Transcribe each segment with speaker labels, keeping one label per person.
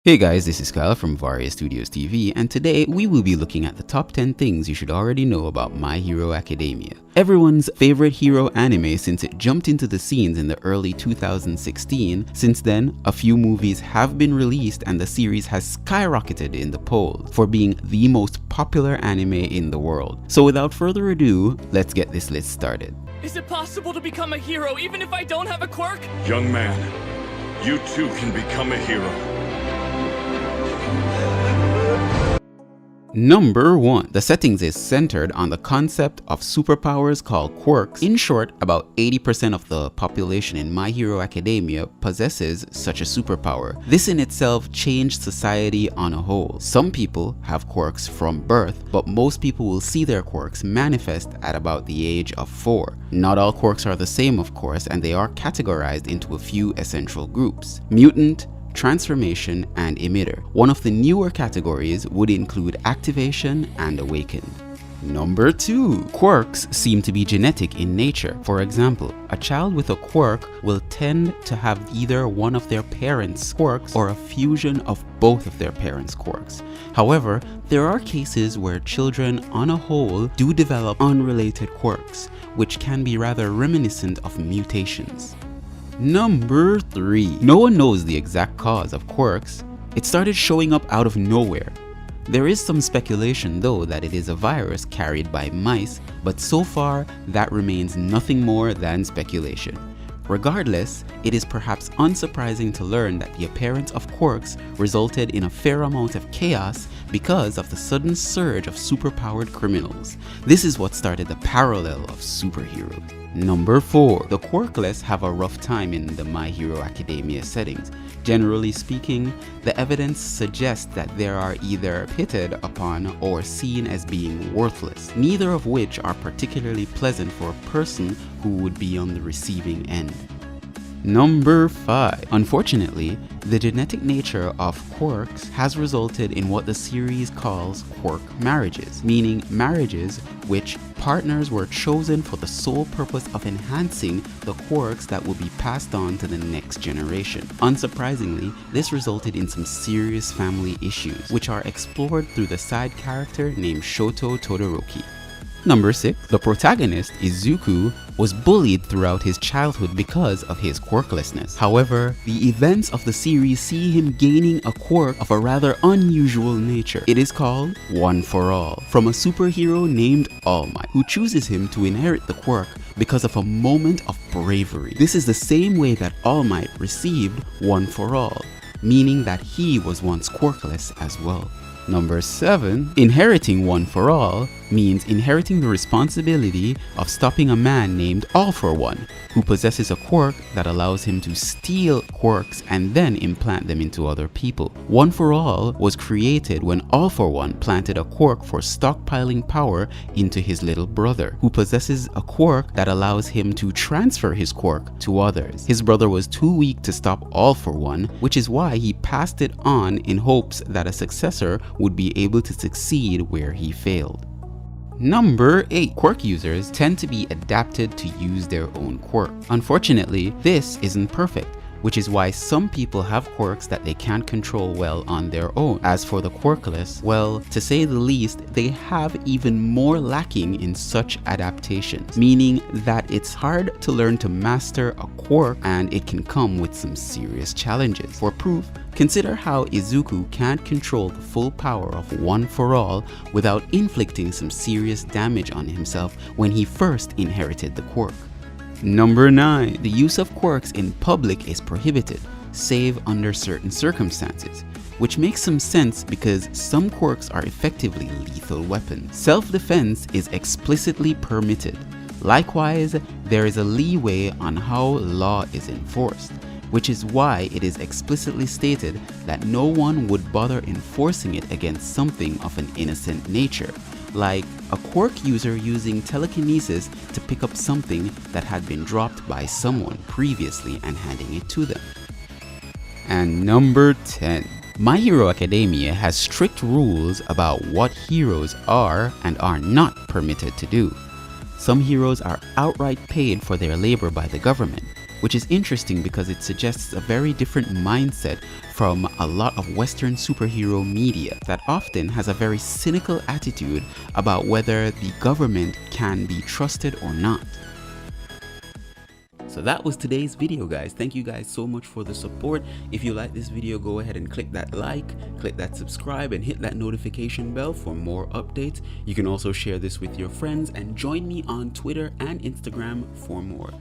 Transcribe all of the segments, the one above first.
Speaker 1: Hey guys, this is Kyle from Varistudiostv, and today we will be looking at the top 10 things you should already know about My Hero Academia. Everyone's favorite hero anime since it jumped into the scenes in the early 2016. Since then, a few movies have been released and the series has skyrocketed in the polls for being the most popular anime in the world. So without further ado, let's get this list started.
Speaker 2: Is it possible to become a hero even if I don't have a quirk?
Speaker 3: Young man, you too can become a hero.
Speaker 1: Number 1. The settings is centered on the concept of superpowers called quirks. In short, about 80% of the population in My Hero Academia possesses such a superpower. This in itself changed society on a whole. Some people have quirks from birth, but most people will see their quirks manifest at about the age of 4. Not all quirks are the same, of course, and they are categorized into a few essential groups: mutant, transformation, and emitter. One of the newer categories would include activation and awakened. Number 2. Quirks seem to be genetic in nature. For example, a child with a quirk will tend to have either one of their parents' quirks or a fusion of both of their parents' quirks. However, there are cases where children on a whole do develop unrelated quirks, which can be rather reminiscent of mutations. Number 3. No one knows the exact cause of quirks. It started showing up out of nowhere. There is some speculation though that it is a virus carried by mice, but so far that remains nothing more than speculation. Regardless, it is perhaps unsurprising to learn that the appearance of quirks resulted in a fair amount of chaos because of the sudden surge of superpowered criminals. This is what started the parallel of superheroes. Number 4. The quirkless have a rough time in the My Hero Academia settings. Generally speaking, the evidence suggests that they are either pitted upon or seen as being worthless, neither of which are particularly pleasant for a person who would be on the receiving end. Number 5. Unfortunately, the genetic nature of quirks has resulted in what the series calls quirk marriages, meaning marriages which partners were chosen for the sole purpose of enhancing the quirks that will be passed on to the next generation. Unsurprisingly, this resulted in some serious family issues, which are explored through the side character named Shoto Todoroki. Number 6. The protagonist, Izuku, was bullied throughout his childhood because of his quirklessness. However, the events of the series see him gaining a quirk of a rather unusual nature. It is called One for All, from a superhero named All Might, who chooses him to inherit the quirk because of a moment of bravery. This is the same way that All Might received One for All, meaning that he was once quirkless as well. Number 7. Inheriting One for All means inheriting the responsibility of stopping a man named All for One, who possesses a quirk that allows him to steal quirks and then implant them into other people. One for All was created when All for One planted a quirk for stockpiling power into his little brother, who possesses a quirk that allows him to transfer his quirk to others. His brother was too weak to stop All for One, which is why he passed it on in hopes that a successor would be able to succeed where he failed. Number 8. Quirk users tend to be adapted to use their own quirk. Unfortunately, this isn't perfect, which is why some people have quirks that they can't control well on their own. As for the quirkless, well, to say the least, they have even more lacking in such adaptations, meaning that it's hard to learn to master a quirk and it can come with some serious challenges. For proof, consider how Izuku can't control the full power of One for All without inflicting some serious damage on himself when he first inherited the quirk. Number 9. The use of quirks in public is prohibited, save under certain circumstances, which makes some sense because some quirks are effectively lethal weapons. Self-defense is explicitly permitted. Likewise, there is a leeway on how law is enforced, which is why it is explicitly stated that no one would bother enforcing it against something of an innocent nature, like a quirk user using telekinesis to pick up something that had been dropped by someone previously and handing it to them. And number 10. My Hero Academia has strict rules about what heroes are and are not permitted to do. Some heroes are outright paid for their labor by the government, which is interesting because it suggests a very different mindset from a lot of Western superhero media that often has a very cynical attitude about whether the government can be trusted or not. So that was today's video, guys. Thank you guys so much for the support. If you like this video, go ahead and click that like, click that subscribe, and hit that notification bell for more updates. You can also share this with your friends and join me on Twitter and Instagram for more.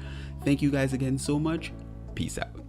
Speaker 1: Thank you guys again so much. Peace out.